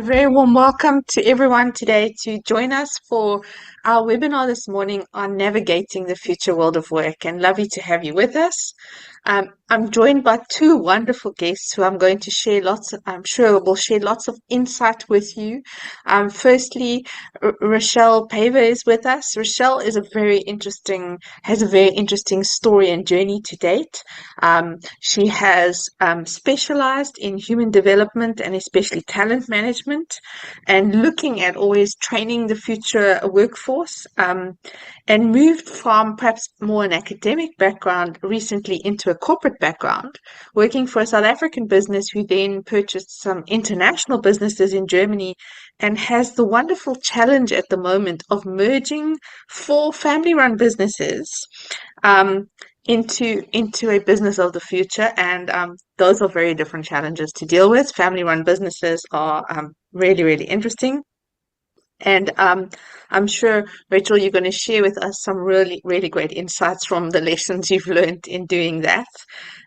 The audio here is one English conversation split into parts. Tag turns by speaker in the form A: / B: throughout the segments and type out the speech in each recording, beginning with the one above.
A: very warm welcome to everyone today to join us for our webinar this morning on navigating the future world of work, and lovely to have you with us. I'm joined by two wonderful guests who I'm going to share I'm sure will share lots of insight with you. Firstly, Rachele Paver is with us. Rachele is has a very interesting story and journey to date. She has specialized in human development and especially talent management, and looking at always training the future workforce, and moved from perhaps more an academic background recently into a corporate background, working for a South African business who then purchased some international businesses in Germany, and has the wonderful challenge at the moment of merging four family-run businesses um, into a business of the future. And those are very different challenges to deal with. Family-run businesses are really, really interesting. And I'm sure, Rachel, you're going to share with us some really, really great insights from the lessons you've learned in doing that,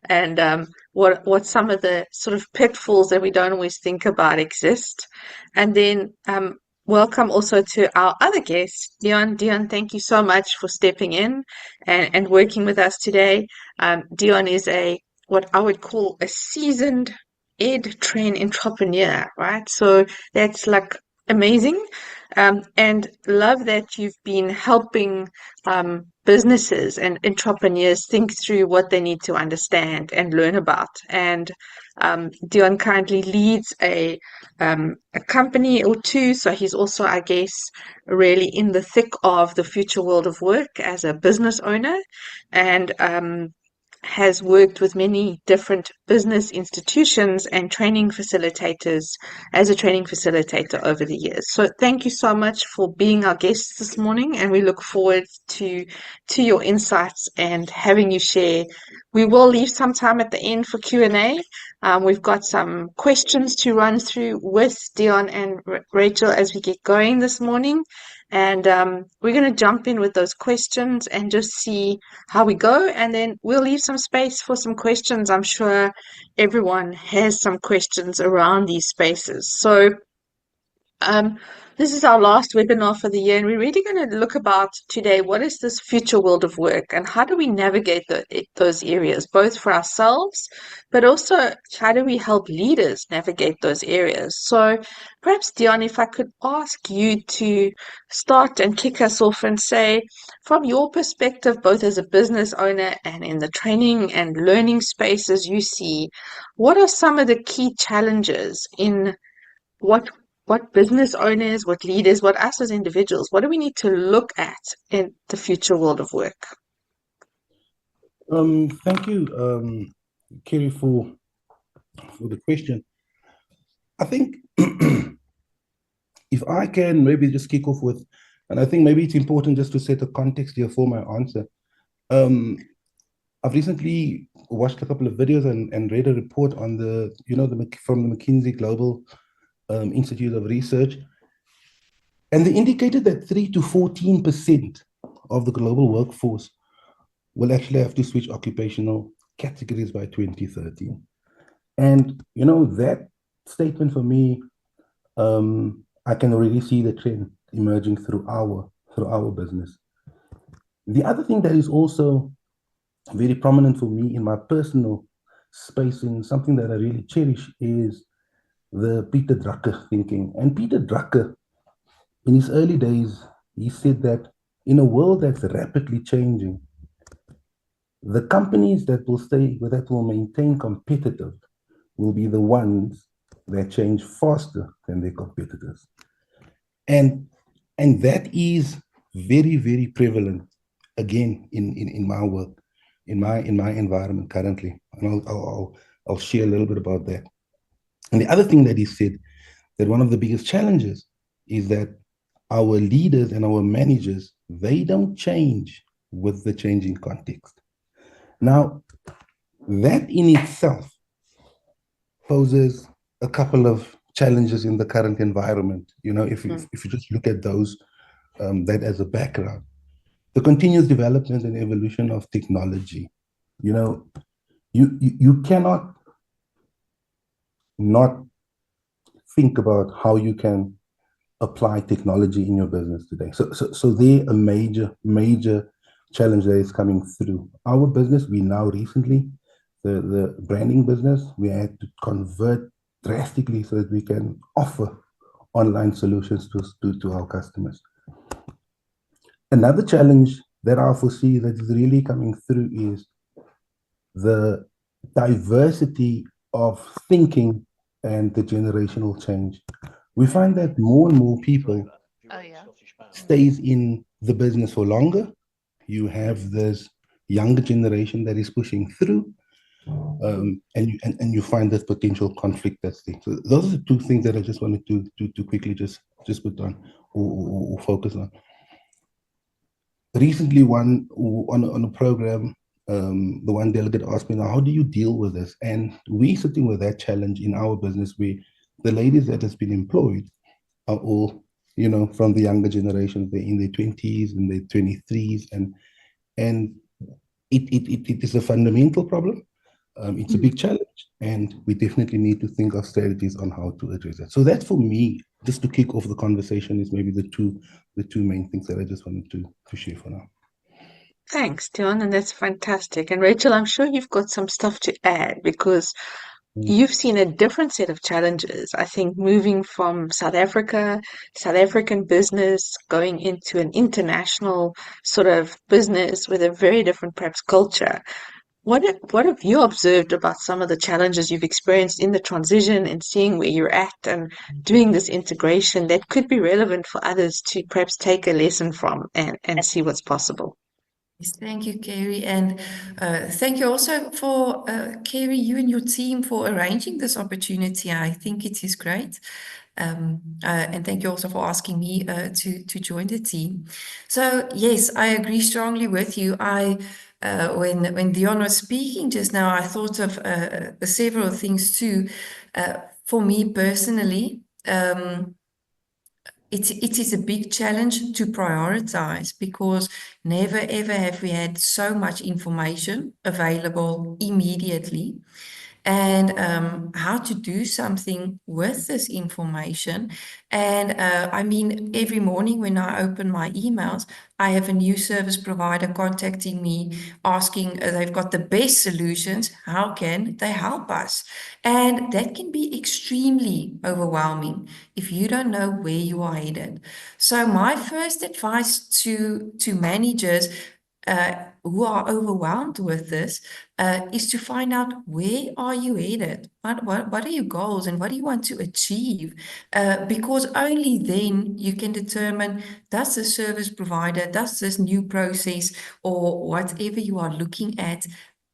A: and what some of the sort of pitfalls that we don't always think about exist. And then welcome also to our other guest, Dion. Dion, thank you so much for stepping in and working with us today. Dion is what I would call a seasoned train entrepreneur, right? So that's like amazing. And love that you've been helping businesses and entrepreneurs think through what they need to understand and learn about. And Dion currently leads a company or two, so he's also, I guess, really in the thick of the future world of work as a business owner, and has worked with many different business institutions and training facilitators as a training facilitator over the years. So thank you so much for being our guests this morning, and we look forward to your insights and having you share. We will leave some time at the end for Q&A. We've got some questions to run through with Dion and Rachel as we get going this morning. And we're going to jump in with those questions and just see how we go. And then we'll leave some space for some questions. I'm sure everyone has some questions around these spaces. So um, this is our last webinar for the year, and we're really going to look about today, what is this future world of work and how do we navigate those areas, both for ourselves, but also how do we help leaders navigate those areas? So perhaps, Dion, if I could ask you to start and kick us off and say, from your perspective, both as a business owner and in the training and learning spaces you see, what are some of the key challenges in what business owners, what leaders, what us as individuals, what do we need to look at in the future world of work?
B: Thank you, Kery, for the question. I think if I can maybe just kick off with, and I think maybe it's important just to set a context here for my answer. I've recently watched a couple of videos and read a report on from the McKinsey Global Institute of Research, and they indicated that 3 to 14% of the global workforce will actually have to switch occupational categories by 2030. And that statement for me, I can already see the trend emerging through our business. The other thing that is also very prominent for me in my personal space, and something that I really cherish, is the Peter Drucker thinking. And Peter Drucker, in his early days, he said that in a world that's rapidly changing, the companies that will maintain competitive will be the ones that change faster than their competitors. And that is very, very prevalent, again, in my work, in my environment currently. And I'll share a little bit about that. And the other thing that he said, that one of the biggest challenges is that our leaders and our managers, they don't change with the changing context. Now, that in itself poses a couple of challenges in the current environment. If you just look at those, that as a background, the continuous development and evolution of technology, you cannot not think about how you can apply technology in your business today. So they're a major challenge that is coming through. Our business, we now recently, the branding business, we had to convert drastically so that we can offer online solutions to our customers. Another challenge that I foresee that is really coming through is the diversity of thinking and the generational change. We find that more and more people
C: Oh yeah.
B: stays in the business for longer. You have this younger generation that is pushing through, and you find this potential conflict that's there. So those are the two things that I just wanted to quickly just put on or focus on. Recently, on a program, the one delegate asked me, "Now, how do you deal with this?" And we sitting with that challenge in our business, where the ladies that has been employed are all, from the younger generations. They're in their 20s and their 23s, and it is a fundamental problem. It's a big challenge, and we definitely need to think of strategies on how to address it. So that, for me, just to kick off the conversation, is maybe the two main things that I just wanted to share for now.
A: Thanks, Dion, and that's fantastic. And Rachel, I'm sure you've got some stuff to add because you've seen a different set of challenges. I think moving from South Africa, South African business, going into an international sort of business with a very different, perhaps, culture. What have you observed about some of the challenges you've experienced in the transition and seeing where you're at and doing this integration that could be relevant for others to perhaps take a lesson from and see what's possible?
D: Yes, thank you, Kery. And thank you also for, Kery, you and your team for arranging this opportunity. I think it is great. And thank you also for asking me to join the team. So, yes, I agree strongly with you. When Dion was speaking just now, I thought of several things too. For me personally, it is a big challenge to prioritize because never ever have we had so much information available immediately, and how to do something with this information. And I mean, every morning when I open my emails, I have a new service provider contacting me, asking they've got the best solutions. How can they help us? And that can be extremely overwhelming if you don't know where you are headed. So my first advice to managers who are overwhelmed with this is to find out, where are you headed? What are your goals and what do you want to achieve? Because only then you can determine, does the service provider, does this new process or whatever you are looking at,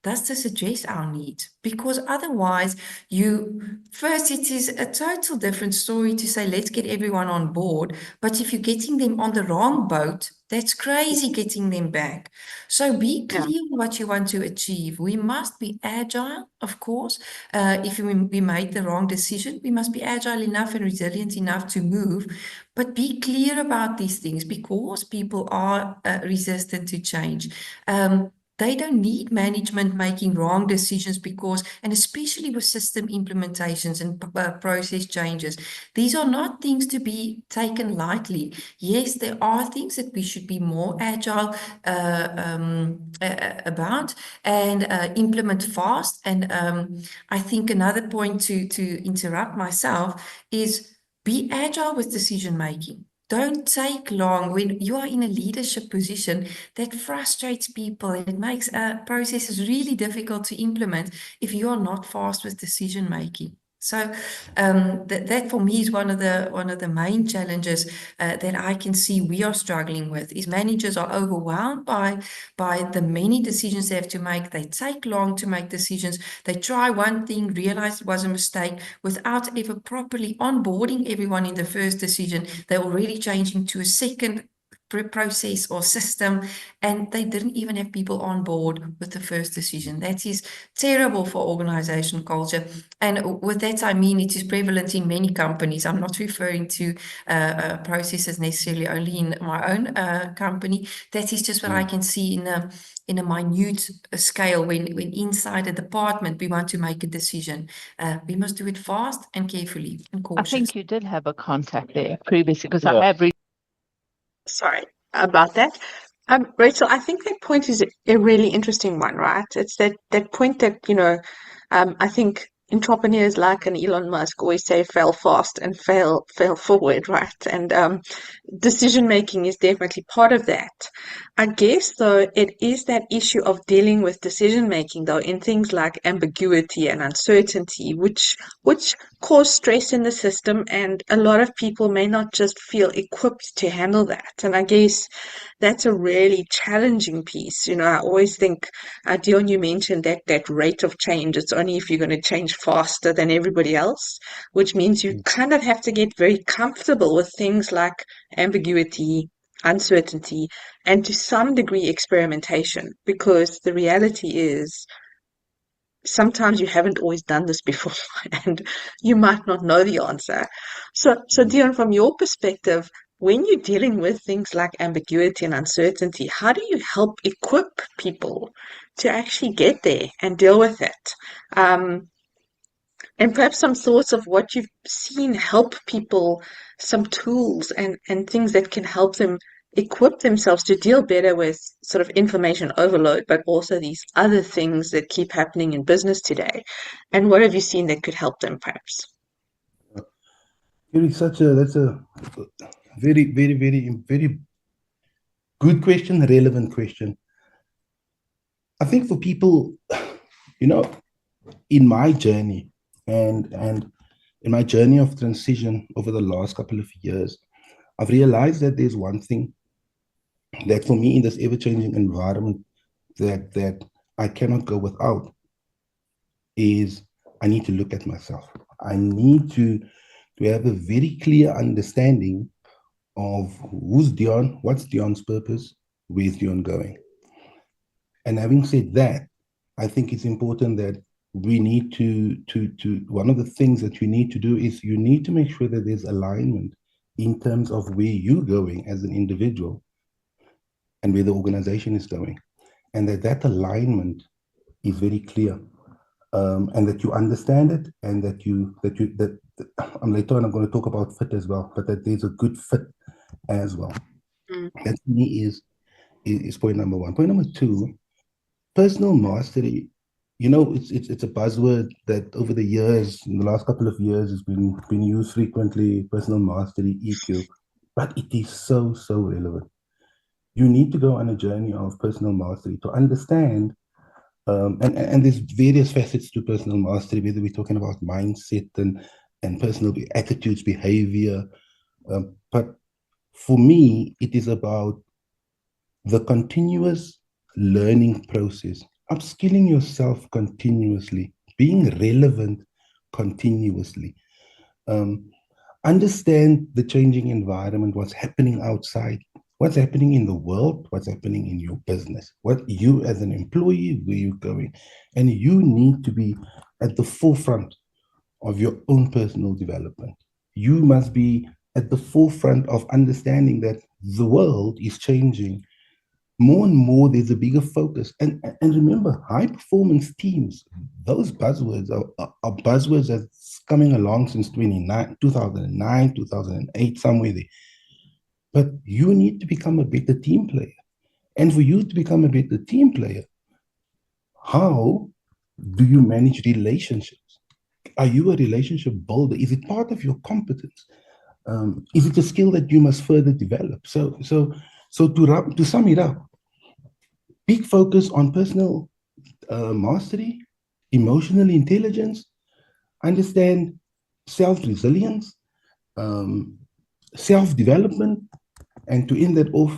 D: does this address our needs? Because otherwise, it is a total different story to say, let's get everyone on board. But if you're getting them on the wrong boat, that's crazy getting them back. So be clear on what you want to achieve. We must be agile, of course. If we made the wrong decision, we must be agile enough and resilient enough to move. But be clear about these things because people are resistant to change. They don't need management making wrong decisions and especially with system implementations and process changes, these are not things to be taken lightly. Yes, there are things that we should be more agile about and implement fast. And I think another point to interrupt myself is be agile with decision making. Don't take long. When you are in a leadership position, that frustrates people and it makes processes really difficult to implement if you are not fast with decision making. So that for me is one of the main challenges that I can see we are struggling with. Is managers are overwhelmed by the many decisions they have to make. They take long to make decisions. They try one thing, realize it was a mistake without ever properly onboarding everyone in the first decision. They're already changing to a second, process or system, and they didn't even have people on board with the first decision. That is terrible for organization culture. And with that, I mean it is prevalent in many companies. I'm not referring to processes necessarily only in my own company. That is just what I can see in a minute scale. When inside a department we want to make a decision, we must do it fast and carefully and cautious.
C: I think you did have a contact there previously, because I have
A: Sorry about that. Rachel, I think that point is a really interesting one, right? It's that point that, I think entrepreneurs like an Elon Musk always say fail fast and fail forward, right? And decision making is definitely part of that. I guess though it is that issue of dealing with decision making though in things like ambiguity and uncertainty, which cause stress in the system, and a lot of people may not just feel equipped to handle that. And I guess that's a really challenging piece. I always think, Dion, you mentioned that rate of change. It's only if you're going to change faster than everybody else, which means you kind of have to get very comfortable with things like ambiguity, uncertainty, and to some degree experimentation, because the reality is sometimes you haven't always done this before and you might not know the answer. So Dion, from your perspective, when you're dealing with things like ambiguity and uncertainty, how do you help equip people to actually get there and deal with it? And perhaps some thoughts of what you've seen help people, some tools and things that can help them equip themselves to deal better with sort of information overload, but also these other things that keep happening in business today. And what have you seen that could help them, perhaps?
B: That's a very, very, very, very good question, relevant question. I think for people, in my journey and in my journey of transition over the last couple of years, I've realized that there's one thing that for me in this ever-changing environment that I cannot go without is I need to look at myself. I need to have a very clear understanding of who's Dion, what's Dion's purpose, where's Dion going. And having said that, I think it's important that we need to one of the things that you need to do is you need to make sure that there's alignment in terms of where you're going as an individual and where the organization is going, and that alignment is very clear, and that you understand it, and that later on I'm going to talk about fit as well, but that there's a good fit as well. That to me is point number one. Point number two, personal mastery. It's a buzzword that over the years, in the last couple of years, has been used frequently. Personal mastery, EQ, but it is so relevant. You need to go on a journey of personal mastery to understand, and there's various facets to personal mastery, whether we're talking about mindset and personal attitudes, behavior. But for me, it is about the continuous learning process, upskilling yourself continuously, being relevant continuously. Understand the changing environment, what's happening outside, what's happening in the world, what's happening in your business, what you as an employee, where you're going. And you need to be at the forefront of your own personal development. You must be at the forefront of understanding that the world is changing. More and more, there's a bigger focus. And remember, high performance teams, those buzzwords are buzzwords that's coming along since 2009, 2008, somewhere there. But you need to become a better team player. And for you to become a better team player, how do you manage relationships? Are you a relationship builder? Is it part of your competence? Is it a skill that you must further develop? So to sum it up, big focus on personal mastery, emotional intelligence, understand self-resilience, self-development, and to end that off,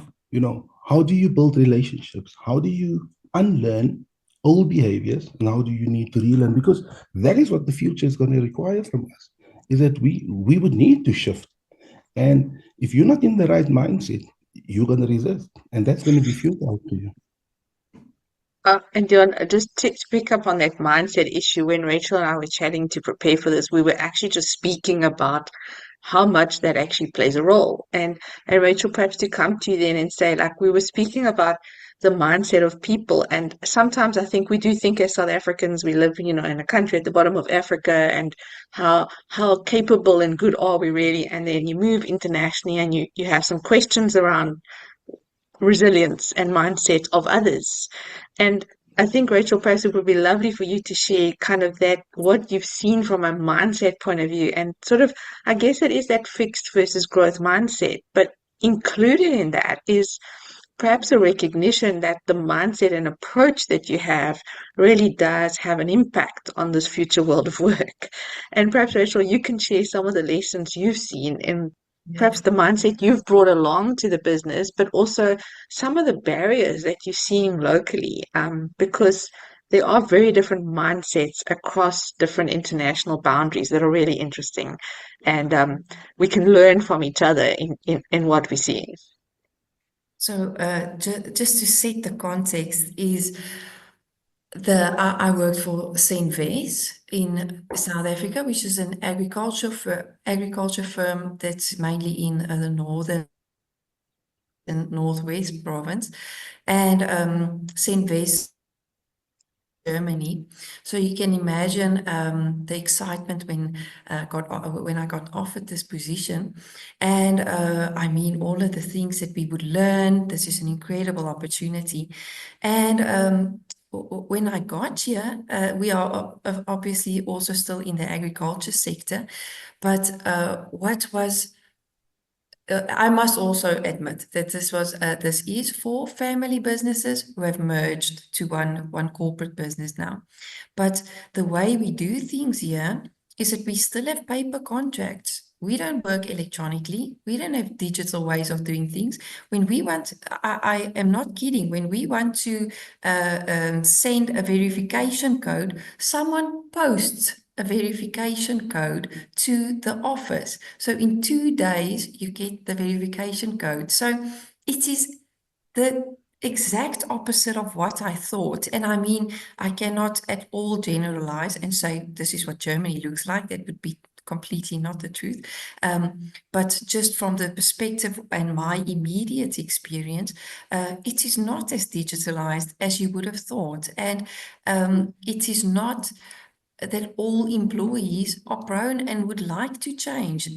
B: how do you build relationships? How do you unlearn old behaviors, and how do you need to relearn? Because that is what the future is going to require from us, is that we would need to shift. And if you're not in the right mindset, you're going to resist. And that's going to be futile to you.
A: And Dion, just to pick up on that mindset issue, when Rachel and I were chatting to prepare for this, we were actually just speaking about how much that actually plays a role. And Rachel, perhaps to come to you then and say, like, we were speaking about the mindset of people, and sometimes I think we do think as South Africans, we live, in a country at the bottom of Africa, and how capable and good are we really? And then you move internationally, and you have some questions around resilience and mindset of others. And I think, Rachel, perhaps it would be lovely for you to share kind of that, what you've seen from a mindset point of view, and sort of, I guess it is that fixed versus growth mindset, but included in that is perhaps a recognition that the mindset and approach that you have really does have an impact on this future world of work. And perhaps, Rachel, you can share some of the lessons you've seen in perhaps the mindset you've brought along to the business, but also some of the barriers that you're seeing locally, because there are very different mindsets across different international boundaries that are really interesting. And we can learn from each other in what we're seeing.
D: So just to set the context is I worked for St. Wes in South Africa, which is an agriculture firm that's mainly in the northern and northwest province, and St. Wes, Germany. So you can imagine the excitement when I got offered this position, and I mean all of the things that we would learn. This is an incredible opportunity, and when I got here, we are obviously also still in the agriculture sector, but what was I must also admit that this is for family businesses who have merged to one corporate business now. But the way we do things here is that we still have paper contracts. We don't work electronically. We don't have digital ways of doing things. When we want, I am not kidding, when we want to send a verification code, someone posts a verification code to the office. So in 2 days, you get the verification code. So it is the exact opposite of what I thought. And I mean, I cannot at all generalize and say this is what Germany looks like. That would be completely not the truth. But just from the perspective and my immediate experience, it is not as digitalized as you would have thought. And it is not that all employees are prone and would like to change.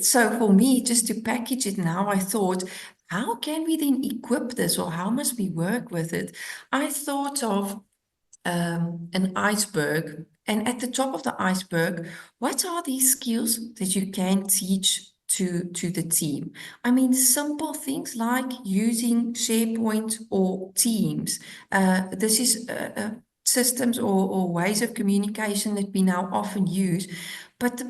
D: So for me, just to package it now, I thought, how can we then equip this, or how must we work with it? I thought of an iceberg, and at the top of the iceberg, what are these skills that you can teach to the team? I mean, simple things like using SharePoint or Teams. This is systems or ways of communication that we now often use, but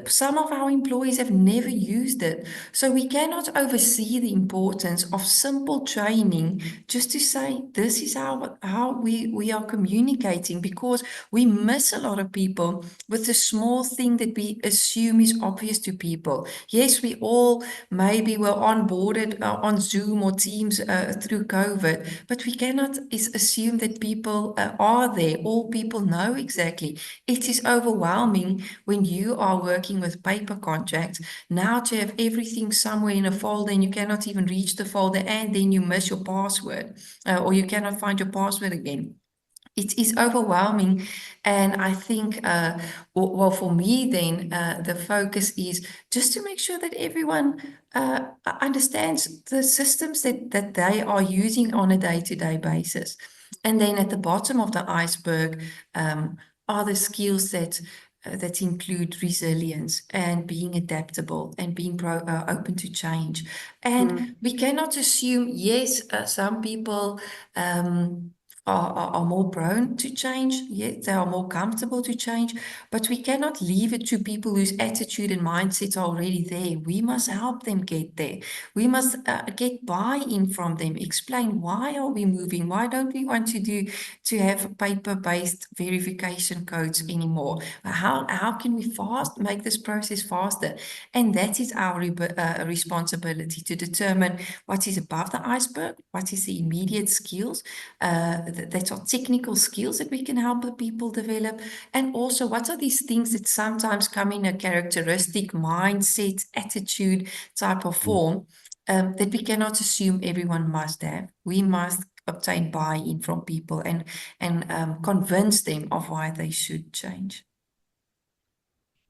D: some of our employees have never used it. So we cannot oversee the importance of simple training just to say this is how we are communicating, because we miss a lot of people with the small thing that we assume is obvious to people. Yes, we all maybe were onboarded on Zoom or Teams through COVID, but we cannot assume that people are there. All people know exactly. It is overwhelming when you are working with paper contracts now to have everything somewhere in a folder and you cannot even reach the folder, and then you miss your password or you cannot find your password again. It is overwhelming. And I think, well, for me then, the focus is just to make sure that everyone understands the systems that they are using on a day-to-day basis. And then at the bottom of the iceberg are the skills that include resilience and being adaptable and being open to change. And we cannot assume, yes, some people are more prone to change. Yes, they are more comfortable to change, but we cannot leave it to people whose attitude and mindset are already there. We must help them get there. We must get buy-in from them, explain why are we moving? Why don't we want to have paper-based verification codes anymore? How can we make this process faster? And that is our responsibility to determine what is above the iceberg, what is the immediate skills, that are technical skills that we can help the people develop, and also what are these things that sometimes come in a characteristic mindset, attitude type of form, that we cannot assume everyone must have. We must obtain buy-in from people and convince them of why they should change.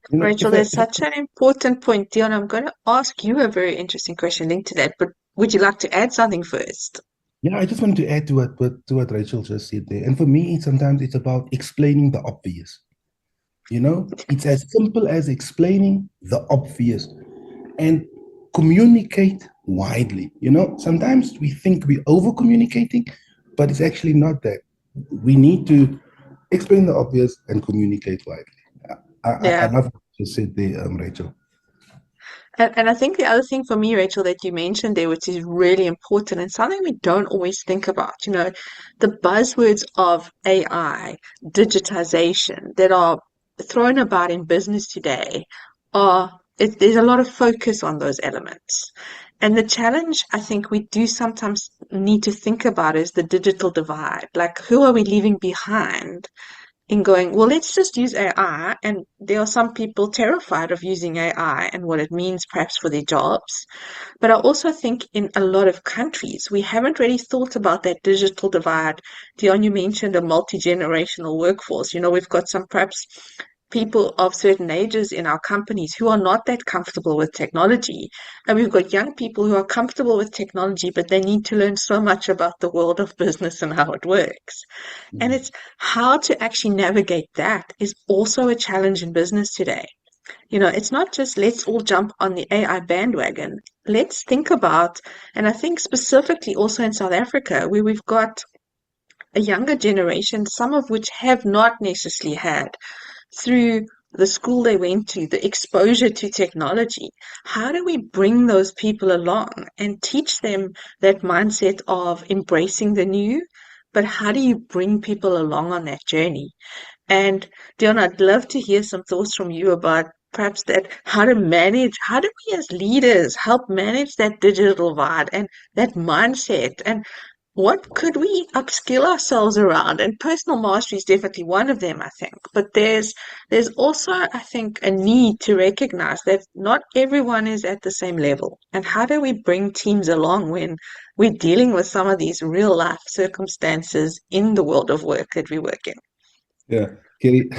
B: You know,
A: Rachel, there's such an important point, Dion. I'm going to ask you a very interesting question linked to that, but would you like to add something first?
B: yeah, I just wanted to add to what Rachel just said there. And for me, sometimes it's about explaining the obvious. You know, it's as simple as explaining the obvious and communicate widely. You know, sometimes we think we're over communicating, but it's actually not that. We need to explain the obvious and communicate widely. I
A: Yeah.
B: love what you said there, Rachel.
A: And I think the other thing for me, Rachel, that you mentioned there, which is really important and something we don't always think about, the buzzwords of AI, digitization that are thrown about in business today there's a lot of focus on those elements. And the challenge I think we do sometimes need to think about is the digital divide. Like, who are we leaving behind in going, well, let's just use AI. And there are some people terrified of using AI and what it means perhaps for their jobs. But I also think in a lot of countries, we haven't really thought about that digital divide. Dion, you mentioned a multi-generational workforce. We've got some perhaps people of certain ages in our companies who are not that comfortable with technology. And we've got young people who are comfortable with technology, but they need to learn so much about the world of business and how it works. And it's how to actually navigate that is also a challenge in business today. It's not just let's all jump on the AI bandwagon. Let's think about, and I think specifically also in South Africa, where we've got a younger generation, some of which have not necessarily had through the school they went to, the exposure to technology. How do we bring those people along and teach them that mindset of embracing the new? But how do you bring people along on that journey? And Dion, I'd love to hear some thoughts from you about perhaps that how do we as leaders help manage that digital divide and that mindset, and what could we upskill ourselves around? And personal mastery is definitely one of them, I think. But there's also, I think, a need to recognize that not everyone is at the same level. And how do we bring teams along when we're dealing with some of these real life circumstances in the world of work that we work in?
B: Yeah, Kery,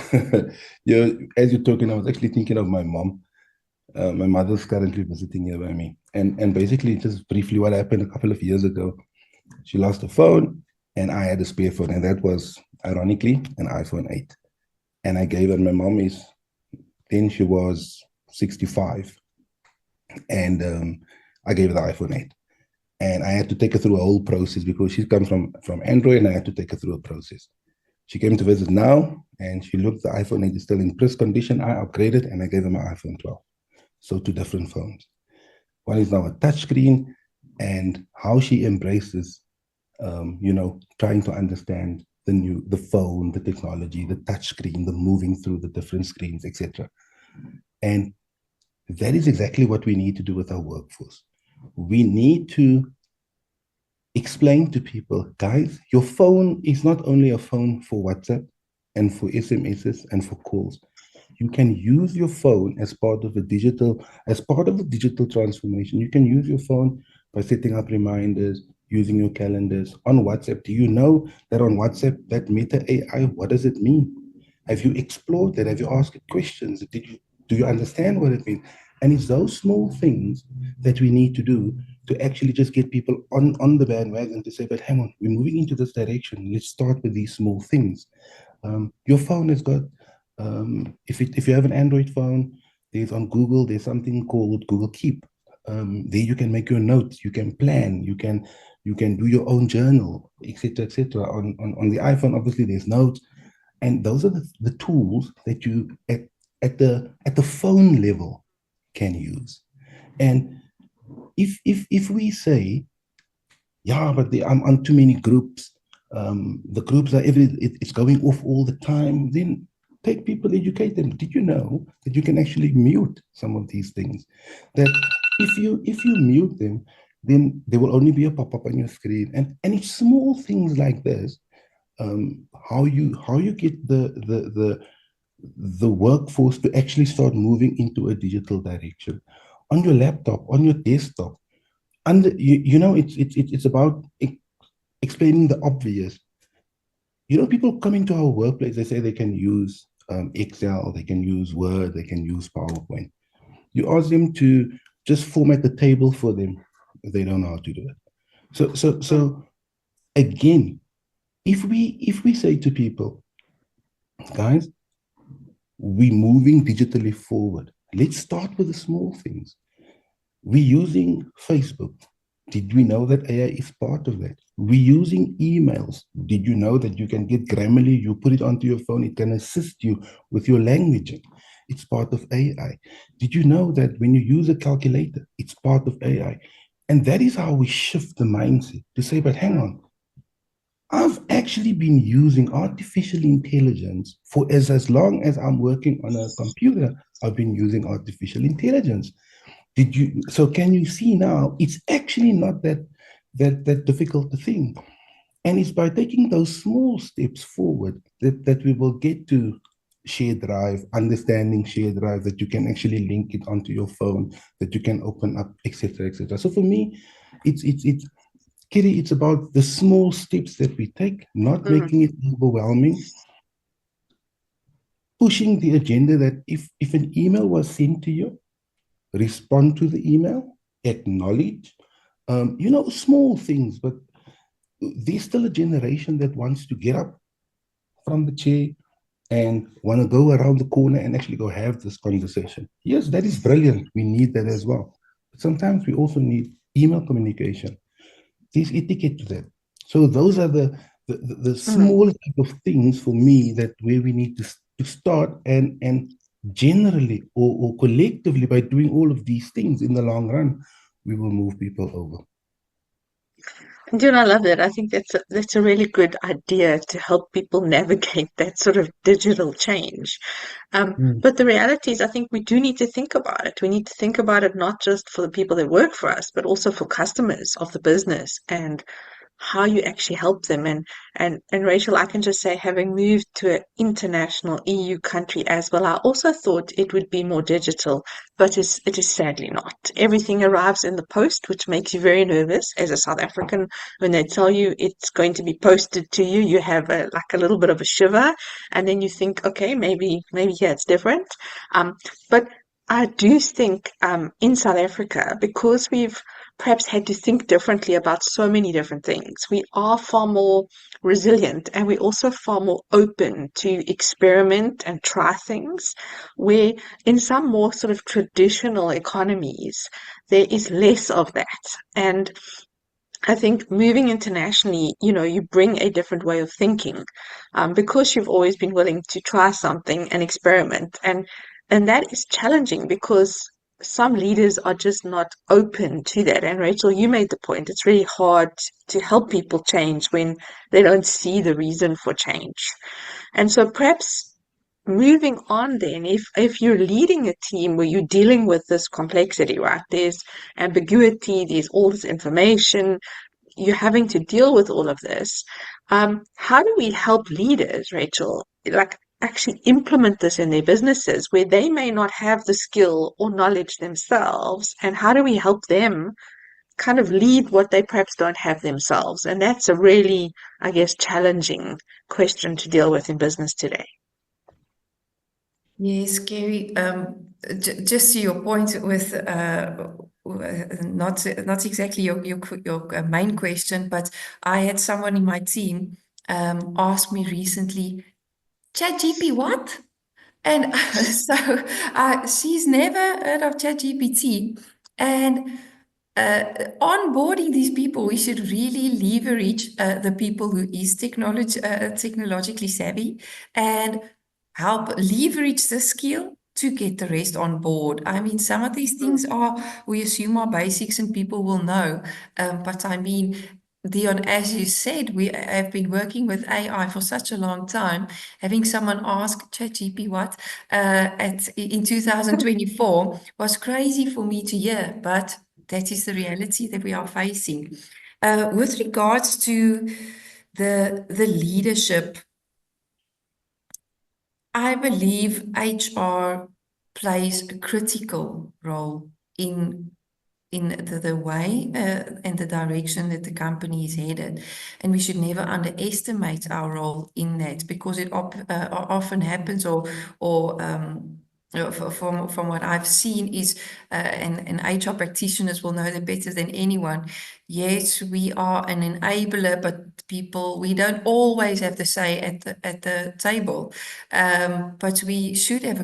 B: as you're talking, I was actually thinking of my mom. My mother's currently visiting here by me. And basically, just briefly, what happened a couple of years ago, she lost a phone, and I had a spare phone. And that was, ironically, an iPhone 8. And I gave her, my mom then she was 65. And I gave her the iPhone 8. And I had to take her through a whole process because she comes from Android, and I had to take her through a process. She came to visit now, and she looked, the iPhone 8 is still in pristine condition. I upgraded, and I gave her my iPhone 12. So 2 different phones. One is now a touchscreen, and how she embraces, trying to understand the phone, the technology, the touchscreen, the moving through the different screens, etc. And that is exactly what we need to do with our workforce. We need to explain to people, guys, your phone is not only a phone for WhatsApp and for SMSs and for calls. You can use your phone as part of the digital transformation. You can use your phone by setting up reminders, using your calendars on WhatsApp. Do you know that on WhatsApp, that Meta AI, what does it mean? Have you explored that? Have you asked it questions? Do you understand what it means? And it's those small things that we need to do to actually just get people on the bandwagon to say, but hang on, we're moving into this direction. Let's start with these small things. Your phone has got, if you have an Android phone, there's on Google, there's something called Google Keep. There you can make your notes, you can plan, you can You can do your own journal, etc., etc. On the iPhone, obviously, there's notes, and those are the tools that you at the phone level can use. And if we say, yeah, but I'm on too many groups, the groups are it's going off all the time, then take people, educate them. Did you know that you can actually mute some of these things? That if you mute them, then there will only be a pop-up on your screen. And it's small things like this, how you get the workforce to actually start moving into a digital direction on your laptop, on your desktop. And it's about explaining the obvious. People come into our workplace, they say they can use Excel, they can use Word, they can use PowerPoint. You ask them to just format the table for them, they don't know how to do it. So again, if we say to people, guys, we're moving digitally forward, let's start with the small things. We're using Facebook. Did we know that AI is part of that? We're using emails. Did you know that you can get Grammarly, you put it onto your phone, it can assist you with your languaging. It's part of AI. Did you know that when you use a calculator, it's part of AI? And that is how we shift the mindset to say, but hang on, I've actually been using artificial intelligence for as long as I'm working on a computer, I've been using artificial intelligence. So can you see now, it's actually not that difficult to think. And it's by taking those small steps forward that we will get to shared drive, understanding shared drive, that you can actually link it onto your phone, that you can open up, etc., etc. So for me, it's Kery, it's about the small steps that we take, not making it overwhelming, pushing the agenda that if an email was sent to you, respond to the email, acknowledge, small things, but there's still a generation that wants to get up from the chair and want to go around the corner and actually go have this conversation. Yes, that is brilliant. We need that as well. But sometimes we also need email communication. There's etiquette to that. So those are the small type of things for me that where we need to start, and generally or collectively, by doing all of these things in the long run, we will move people over.
A: I love that. I think that's a really good idea to help people navigate that sort of digital change. But the reality is, I think we do need to think about it. We need to think about it not just for the people that work for us, but also for customers of the business, and how you actually help them. And Rachel, I can just say, having moved to an international EU country as well, I also thought it would be more digital, but it is sadly not. Everything arrives in the post, which makes you very nervous as a South African. When they tell you it's going to be posted to you, you have like a little bit of a shiver, and then you think, okay, maybe here it's different. But I do think in South Africa, because we've perhaps had to think differently about so many different things, we are far more resilient, and we're also far more open to experiment and try things, where in some more sort of traditional economies, there is less of that. And I think moving internationally, you bring a different way of thinking, because you've always been willing to try something and experiment. And that is challenging because some leaders are just not open to that. And Rachel, you made the point. It's really hard to help people change when they don't see the reason for change. And so perhaps moving on then, if you're leading a team where you're dealing with this complexity, right? There's ambiguity, there's all this information, you're having to deal with all of this. How do we help leaders, Rachel, like actually implement this in their businesses where they may not have the skill or knowledge themselves? And how do we help them kind of lead what they perhaps don't have themselves? And that's a really, I guess, challenging question to deal with in business today.
D: Yes, Kery, just to your point with not exactly your main question, but I had someone in my team ask me recently, ChatGPT what? And so she's never heard of ChatGPT. And onboarding these people, we should really leverage the people who is technologically savvy and help leverage the skill to get the rest on board. I mean, some of these things we assume are basics and people will know. But I mean, Dion, as you said, we have been working with AI for such a long time. Having someone ask ChatGPT in 2024 was crazy for me to hear, but that is the reality that we are facing. With regards to the leadership, I believe HR plays a critical role in the way and the direction that the company is headed. And we should never underestimate our role in that, because it often happens from what I've seen is, and HR practitioners will know that better than anyone. Yes, we are an enabler, but we don't always have the say at the table. But we should have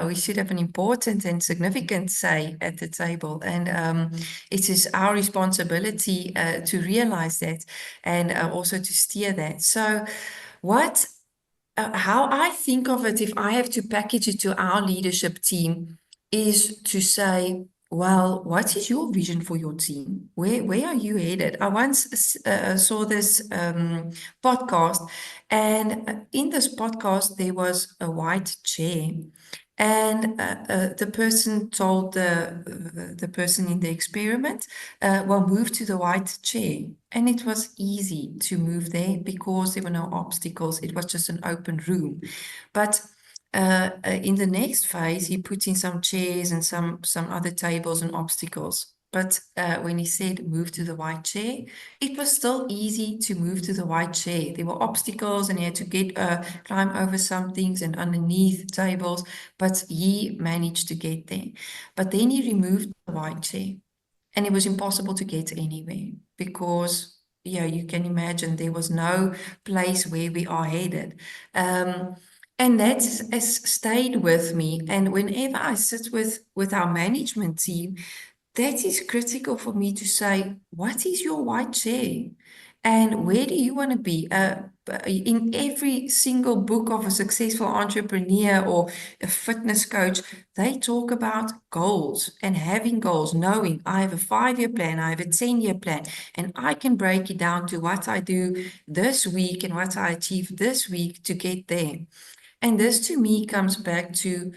D: we should have an important and significant say at the table. And it is our responsibility to realize that and also to steer that. So how I think of it, if I have to package it to our leadership team, is to say, well, what is your vision for your team? Where are you headed? I once saw this podcast, and in this podcast, there was a white chair. And the person told the person in the experiment, well, move to the white chair. And it was easy to move there because there were no obstacles. It was just an open room. But in the next phase, he put in some chairs and some other tables and obstacles. But when he said move to the white chair, it was still easy to move to the white chair. There were obstacles and he had to climb over some things and underneath tables, but he managed to get there. But then he removed the white chair and it was impossible to get anywhere because, yeah, you can imagine there was no place where we are headed. And that has stayed with me. And whenever I sit with our management team, that is critical for me to say, what is your white chair? And where do you want to be? In every single book of a successful entrepreneur or a fitness coach, they talk about goals and having goals, knowing I have a 5-year plan, I have a 10-year plan, and I can break it down to what I do this week and what I achieve this week to get there. And this to me comes back to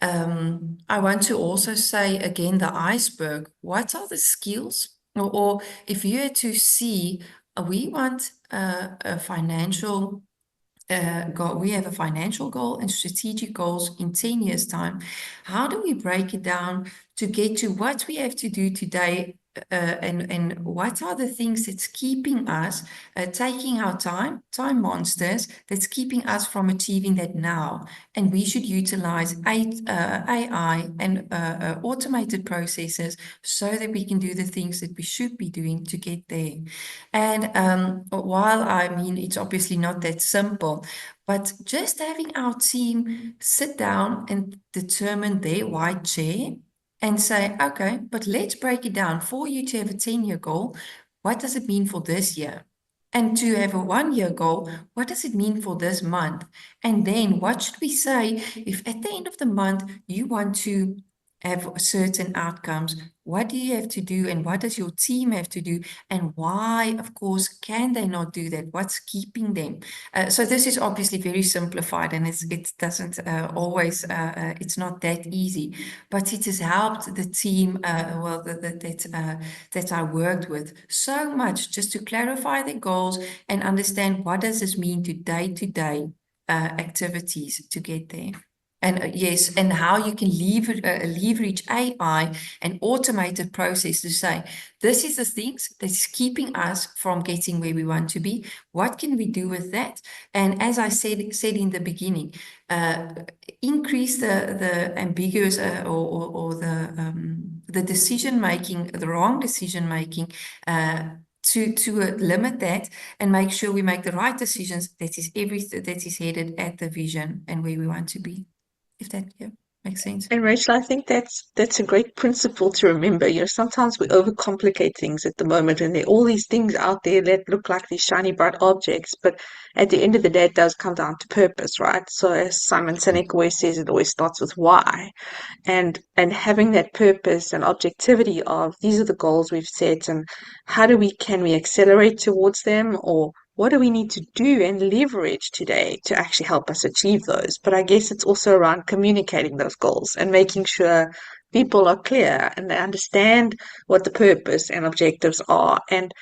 D: I want to also say again, the iceberg. What are the skills? Or if you had to see, we want a financial goal. We have a financial goal and strategic goals in 10 years' time. How do we break it down to get to what we have to do today? And what are the things that's keeping us, taking our time monsters, that's keeping us from achieving that now? And we should utilize AI and automated processes so that we can do the things that we should be doing to get there. And while I mean, it's obviously not that simple, but just having our team sit down and determine their white chair and say, okay, but let's break it down. For you to have a 10-year goal, what does it mean for this year? And to have a 1-year goal, what does it mean for this month? And then what should we say if at the end of the month you want to have certain outcomes? What do you have to do and what does your team have to do? And why, of course, can they not do that? What's keeping them? So this is obviously very simplified and it doesn't always, it's not that easy, but it has helped the team, that I worked with so much just to clarify their goals and understand what does this mean to day-to-day activities to get there. And yes, and how you can leverage AI and automated process to say, this is the things that's keeping us from getting where we want to be. What can we do with that? And as I said in the beginning, increase the ambiguous or the decision making, the wrong decision making. To limit that and make sure we make the right decisions. That is everything that is headed at the vision and where we want to be. If that, yeah. Makes sense.
A: And Rachel, I think that's a great principle to remember. Sometimes we overcomplicate things at the moment, and there are all these things out there that look like these shiny, bright objects. But at the end of the day, it does come down to purpose, right? So as Simon Sinek always says, it always starts with why. And having that purpose and objectivity of these are the goals we've set, and how can we accelerate towards them, or what do we need to do and leverage today to actually help us achieve those? But I guess it's also around communicating those goals and making sure people are clear and they understand what the purpose and objectives are. And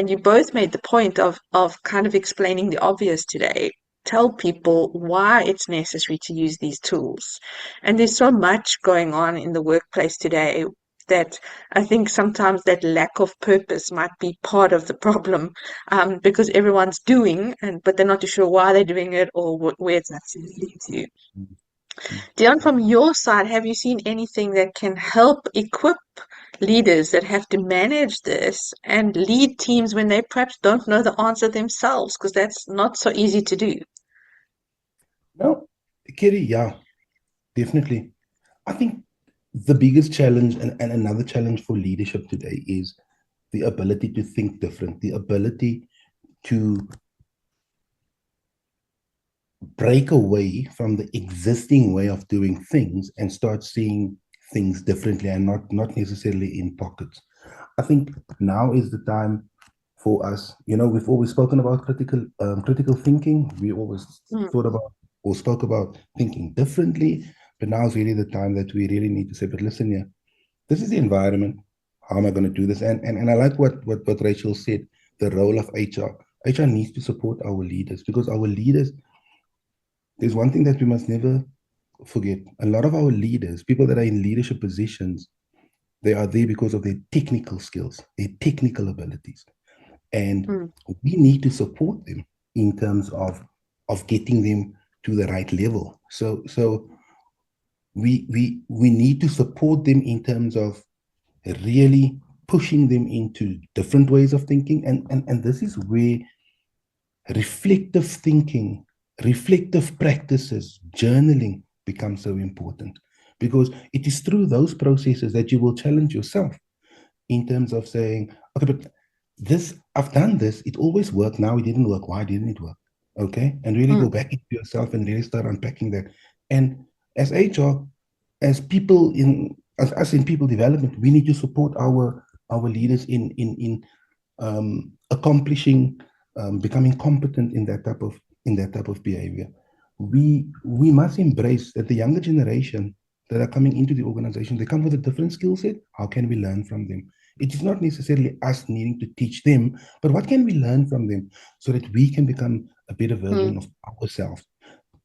A: you both made the point of kind of explaining the obvious today. Tell people why it's necessary to use these tools. And there's so much going on in the workplace today that I think sometimes that lack of purpose might be part of the problem, because everyone's doing, but they're not too sure why they're doing it or where it's actually leading to. Dion, from your side, have you seen anything that can help equip leaders that have to manage this and lead teams when they perhaps don't know the answer themselves? Because that's not so easy to do.
B: No, Kery, yeah, definitely. I think the biggest challenge and another challenge for leadership today is the ability to think different, the ability to break away from the existing way of doing things and start seeing things differently and not necessarily in pockets. I think now is the time for us. We've always spoken about critical thinking. We always thought about or spoke about thinking differently, but now is really the time that we really need to say, but listen here, this is the environment. How am I going to do this? And I like what Rachel said, the role of HR. HR needs to support our leaders, because our leaders, there's one thing that we must never forget. A lot of our leaders, people that are in leadership positions, they are there because of their technical skills, their technical abilities. And we need to support them in terms of getting them to the right level. So we need to support them in terms of really pushing them into different ways of thinking. And this is where reflective thinking, reflective practices, journaling becomes so important, because it is through those processes that you will challenge yourself in terms of saying, okay, but I've done this, it always worked, now it didn't work, why didn't it work? Okay, and really go back into yourself and really start unpacking that. And as HR, as us in people development, we need to support our leaders in accomplishing, becoming competent in that type of behavior. We must embrace that the younger generation that are coming into the organization, they come with a different skill set. How can we learn from them? It is not necessarily us needing to teach them, but what can we learn from them so that we can become a better version of ourselves?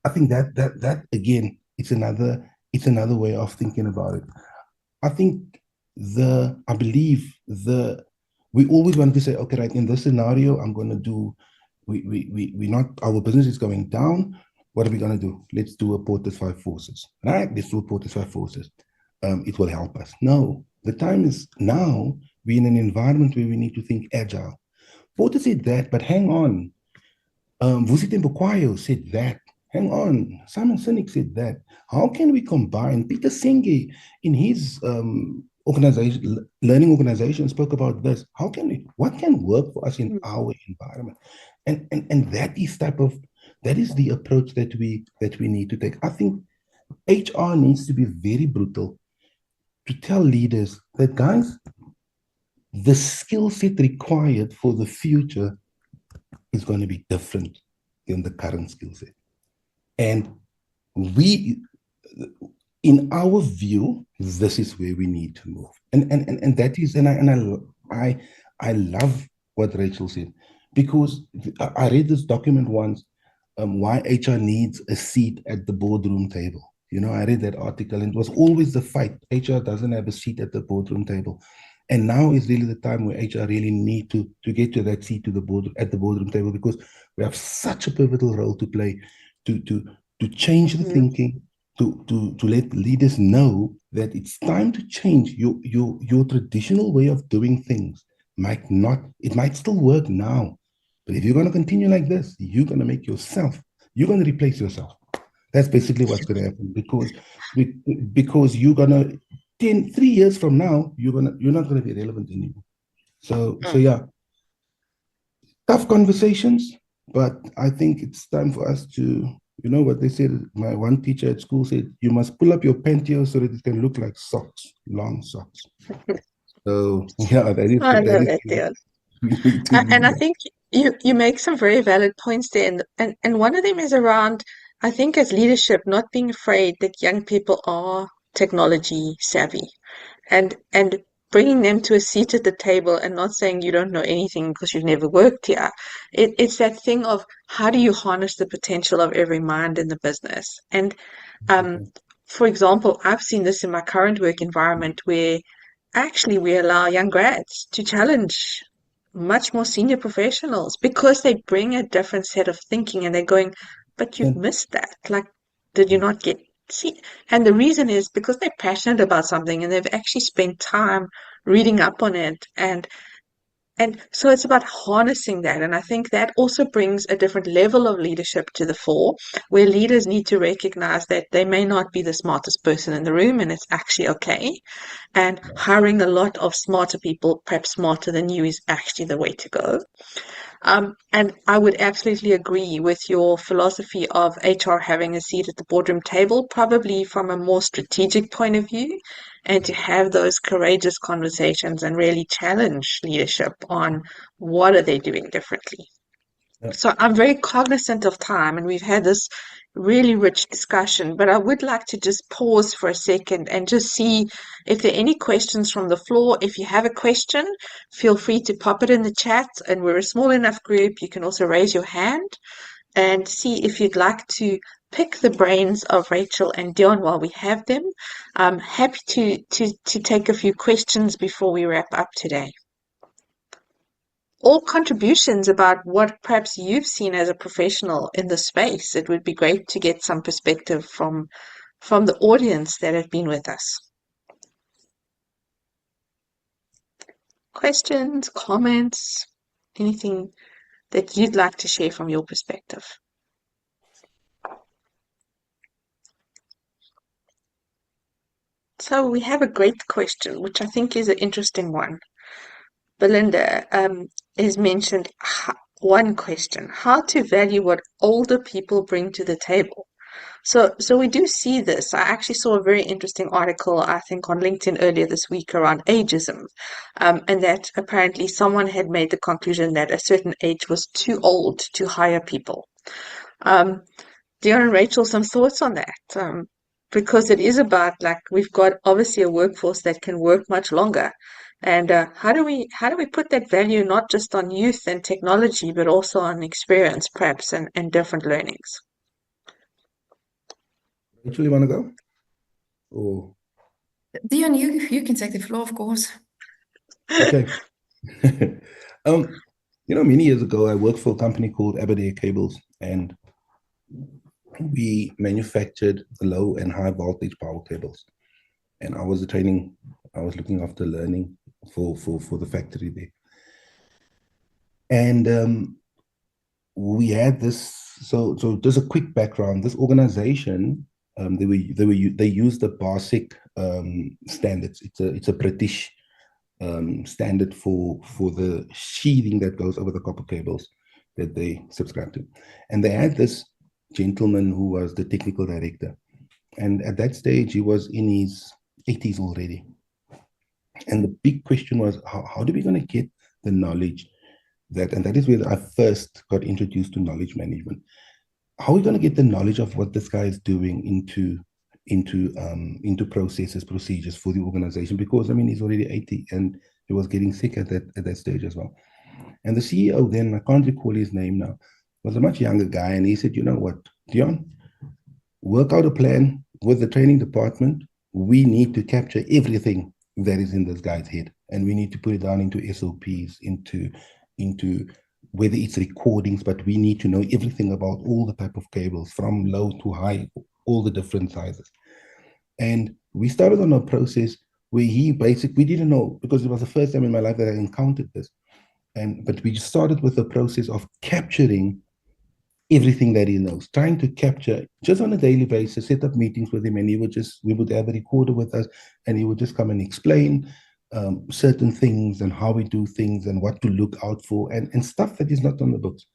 B: I think that again, it's another way of thinking about it. I think we always want to say, okay, right, in this scenario, I'm going to do, our business is going down. What are we going to do? Let's do a Porter's 5 forces, right? Let's do a Porter's 5 forces. It will help us. No, the time is now. We're in an environment where we need to think agile. Porter said that, but hang on. Vusi Tembuquayo said that. Hang on. Simon Sinek said that. How can we combine? Peter Senge, in his learning organization, spoke about this. What can work for us in our environment? And that is the approach that we need to take. I think HR needs to be very brutal to tell leaders that, guys, the skill set required for the future is going to be different than the current skill set. And in our view, this is where we need to move. And that is, I love what Rachel said, because I read this document once, why HR needs a seat at the boardroom table. I read that article, and it was always the fight. HR doesn't have a seat at the boardroom table. And now is really the time where HR really need to get to that seat at the boardroom table, because we have such a pivotal role to play to change the thinking, to let leaders know that it's time to change. Your traditional way of doing things it might still work now, but if you're going to continue like this, you're going to replace yourself. That's basically what's going to happen, because you're gonna 3 years from now, you're not gonna be relevant anymore. So yeah, tough conversations, but I think it's time for us to, you know what they said, my one teacher at school said, you must pull up your pantyhose so that it can look like socks, long socks. So yeah,
A: I
B: that
A: love
B: is
A: that, Dion.
B: we need to
A: And
B: do
A: I
B: that.
A: think you make some very valid points there, and one of them is around, I think, as leadership, not being afraid that young people are technology savvy, and bringing them to a seat at the table and not saying you don't know anything because you've never worked here. It's that thing of how do you harness the potential of every mind in the business? And um, for example, I've seen this in my current work environment where actually we allow young grads to challenge much more senior professionals because they bring a different set of thinking and they're going, but you've
B: And
A: missed that. Like, did you not get see? And the reason is because they're passionate about something and they've actually spent time reading up on it. And so it's about harnessing that. And I think that also brings a different level of leadership to the fore, where leaders need to recognize that they may not be the smartest person in the room and it's actually okay. And hiring a lot of smarter people, perhaps smarter than you, is actually the way to go. And I would absolutely agree with your philosophy of HR having a seat at the boardroom table, probably from a more strategic point of view, and to have those courageous conversations and really challenge leadership on what are they doing differently.
B: yeah,
A: So I'm very cognizant of time, and we've had this really rich discussion, but I would like to just pause for a second and just see if there are any questions from the floor. If you have a question, feel free to pop it in the chat, and we're a small enough group. You can also raise your hand and see if you'd like to pick the brains of Rachel and Dion while we have them. I'm happy to take a few questions before we wrap up today, or contributions about what perhaps you've seen as a professional in the space. It would be great to get some perspective from the audience that have been with us. Questions, comments, anything that you'd like to share from your perspective. So we have a great question, which I think is an interesting one. Belinda has mentioned one question: how to value what older people bring to the table. So we do see this. I actually saw a very interesting article, I think, on LinkedIn earlier this week around ageism, and that apparently someone had made the conclusion that a certain age was too old to hire people. Dion and Rachel, some thoughts on that? Because it is about, like, we've got obviously a workforce that can work much longer, and how do we put that value not just on youth and technology, but also on experience, perhaps, and different learnings?
B: Rachel, you want to go? Oh,
D: Dion, you can take the floor, of course.
B: okay. Many years ago, I worked for a company called Albertini Cables, and we manufactured low and high voltage power cables. And I was looking after learning for the factory there. And we had this. So just a quick background. This organization, they used the BASIC standards. It's a British standard for the sheathing that goes over the copper cables that they subscribe to. And they had this gentleman who was the technical director. And at that stage, he was in his 80s already. And the big question was, how are we going to get the knowledge and that is where I first got introduced to knowledge management. How are we going to get the knowledge of what this guy is doing into processes, procedures for the organization? Because, I mean, he's already 80 and he was getting sick at that stage as well. And the CEO then, I can't recall his name now, was a much younger guy. And he said, you know what, Dion, work out a plan with the training department. We need to capture everything that is in this guy's head. And we need to put it down into SOPs, into whether it's recordings, but we need to know everything about all the type of cables from low to high, all the different sizes. And we started on a process where we didn't know, because it was the first time in my life that I encountered this. But we started with the process of capturing everything that he knows, trying to capture just on a daily basis, set up meetings with him, and we would have a recorder with us, and he would just come and explain certain things and how we do things and what to look out for and stuff that is not on the books.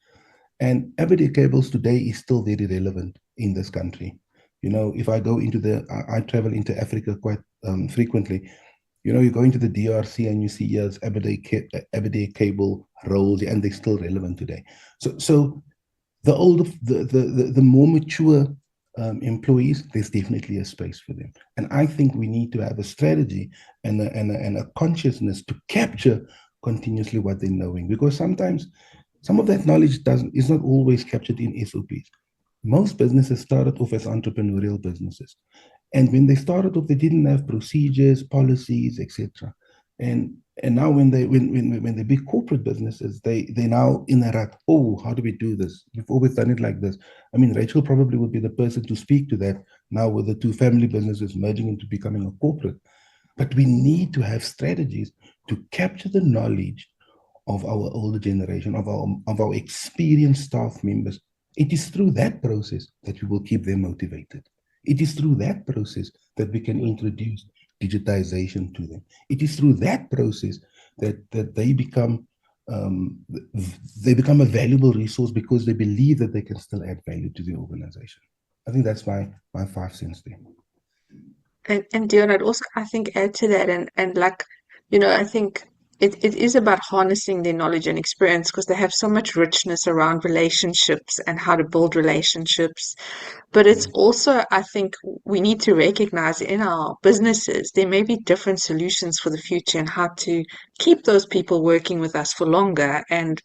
B: And everyday cables today is still very relevant in this country. If I go I travel into Africa quite frequently. You go into the DRC and you see years everyday cable rolls, and they're still relevant today. So the older, the more mature employees, there's definitely a space for them. And I think we need to have a strategy and a consciousness to capture continuously what they're knowing, because sometimes some of that knowledge is not always captured in SOPs. Most businesses started off as entrepreneurial businesses. And when they started off, they didn't have procedures, policies, etc. And now when they're big corporate businesses, they're now in a rut. Oh, how do we do this? We've always done it like this. I mean, Rachel probably would be the person to speak to that now, with the two family businesses merging into becoming a corporate. But we need to have strategies to capture the knowledge of our older generation, of our experienced staff members. It is through that process that we will keep them motivated. It is through that process that we can introduce digitization to them. It is through that process that they become a valuable resource, because they believe that they can still add value to the organization. I think that's my 5 cents there.
A: And Dion, I'd also, I think, add to that, and like, I think it is about harnessing their knowledge and experience, because they have so much richness around relationships and how to build relationships. But it's also, I think, we need to recognize in our businesses, there may be different solutions for the future and how to keep those people working with us for longer. And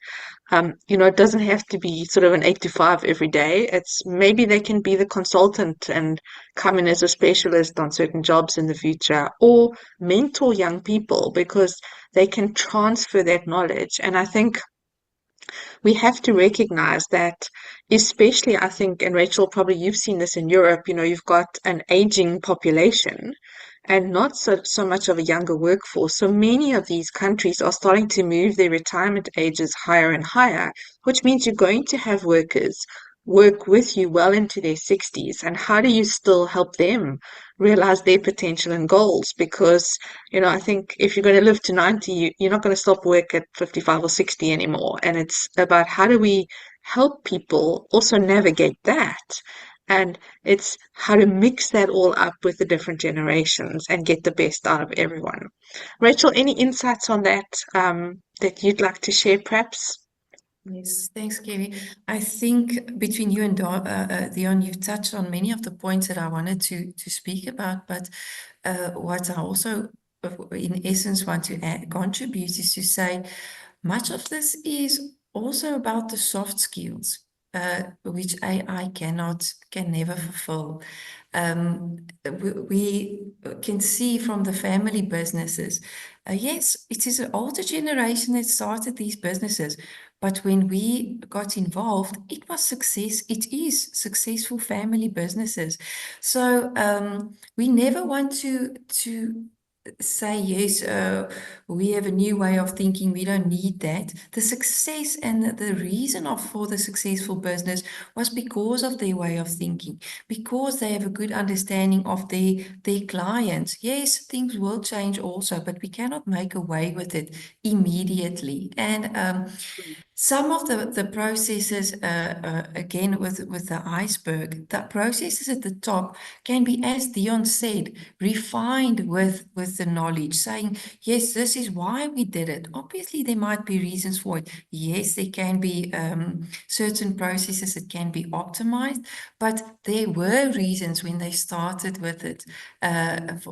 A: it doesn't have to be sort of an 8 to 5 every day. It's maybe they can be the consultant and come in as a specialist on certain jobs in the future, or mentor young people, because they can transfer that knowledge. And I think we have to recognize that, especially, I think, and Rachel, probably you've seen this in Europe, you've got an aging population and not so much of a younger workforce. So many of these countries are starting to move their retirement ages higher and higher, which means you're going to have workers work with you well into their 60s. And how do you still help them realize their potential and goals? Because, I think if you're going to live to 90, you're not going to stop work at 55 or 60 anymore. And it's about how do we help people also navigate that? And it's how to mix that all up with the different generations and get the best out of everyone. Rachel, any insights on that that you'd like to share, perhaps?
D: Yes, thanks, Kery. I think between you and Dion, you've touched on many of the points that I wanted to speak about. But what I also, in essence, want to contribute is to say much of this is also about the soft skills, which AI can never fulfill. We can see from the family businesses, yes, it is an older generation that started these businesses, but when we got involved, it was success. It is successful family businesses. So we never want to say, yes, we have a new way of thinking, we don't need that. The success and the reason for the successful business was because of their way of thinking, because they have a good understanding of their clients. Yes, things will change also, but we cannot make away with it immediately. And some of the processes, again, with the iceberg, the processes at the top can be, as Dion said, refined with the knowledge, saying, yes, this is why we did it. Obviously, there might be reasons for it. Yes, there can be certain processes that can be optimized, but there were reasons when they started with it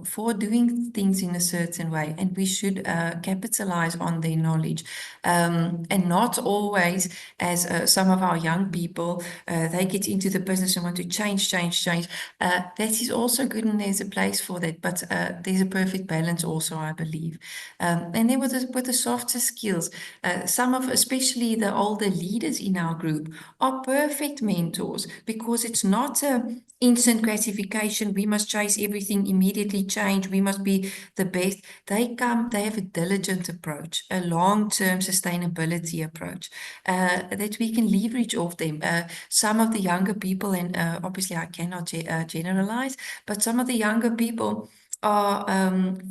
D: for doing things in a certain way, and we should capitalize on their knowledge, and not always, as some of our young people, they get into the business and want to change. That is also good, and there's a place for that, but there's a perfect balance also, I believe. And then with the softer skills, especially the older leaders in our group, are perfect mentors, because it's not a instant gratification. We must chase everything, immediately change. We must be the best. They have a diligent approach, a long-term sustainability approach. knowledge, that we can leverage off them. Some of the younger people, and obviously I cannot generalize, but some of the younger people are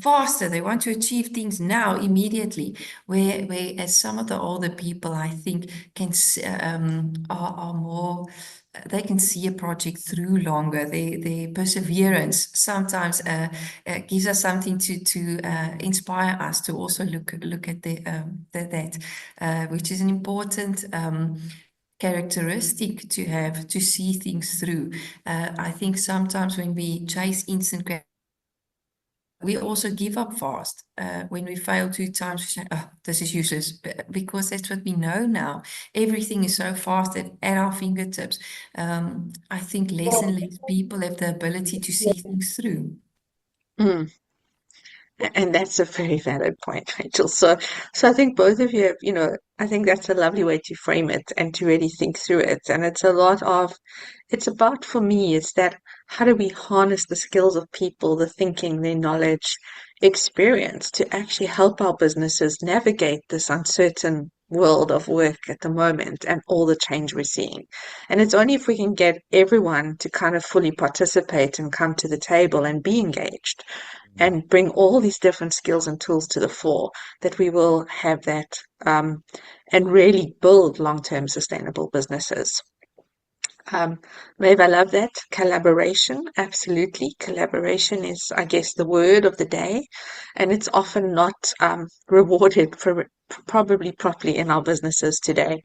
D: faster. They want to achieve things now, immediately. Whereas some of the older people, I think, are more. They can see a project through longer. Their perseverance sometimes gives us something to inspire us to also look at that, which is an important characteristic to have, to see things through. I think sometimes when we chase instant gratification, we also give up fast. When we fail 2 times, we say, oh, this is useless, because that's what we know now. Everything is so fast at our fingertips. I think less and less people have the ability to see things through.
A: Mm. And that's a very valid point, Rachel. So I think both of you have, I think that's a lovely way to frame it and to really think through it. And it's about, for me, it's that how do we harness the skills of people, the thinking, their knowledge, experience to actually help our businesses navigate this uncertain world of work at the moment and all the change we're seeing. And it's only if we can get everyone to kind of fully participate and come to the table and be engaged and bring all these different skills and tools to the fore that we will have that and really build long-term sustainable businesses. Maeve, I love that. Collaboration, absolutely. Collaboration is, I guess, the word of the day, and it's often not rewarded for probably properly in our businesses today.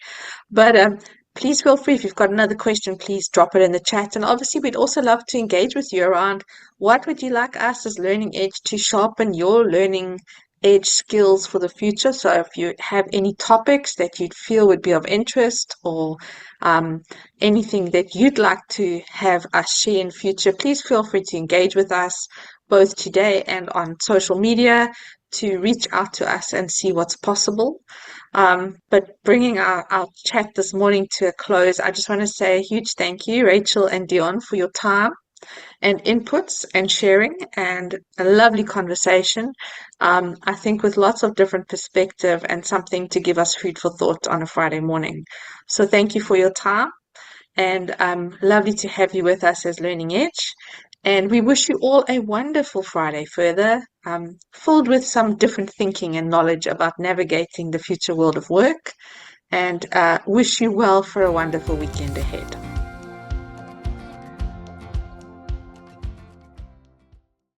A: But please feel free, if you've got another question, please drop it in the chat. And obviously, we'd also love to engage with you around what would you like us as Learning Edge to sharpen your learning edge skills for the future. So if you have any topics that you'd feel would be of interest, or anything that you'd like to have us share in future, please feel free to engage with us both today and on social media, to reach out to us and see what's possible. But bringing our chat this morning to a close, I just want to say a huge thank you, Rachel and Dion, for your time and inputs and sharing, and a lovely conversation. I think with lots of different perspective and something to give us food for thought on a Friday morning. So thank you for your time, and lovely to have you with us as Learning Edge. And we wish you all a wonderful Friday further, filled with some different thinking and knowledge about navigating the future world of work, and wish you well for a wonderful weekend ahead.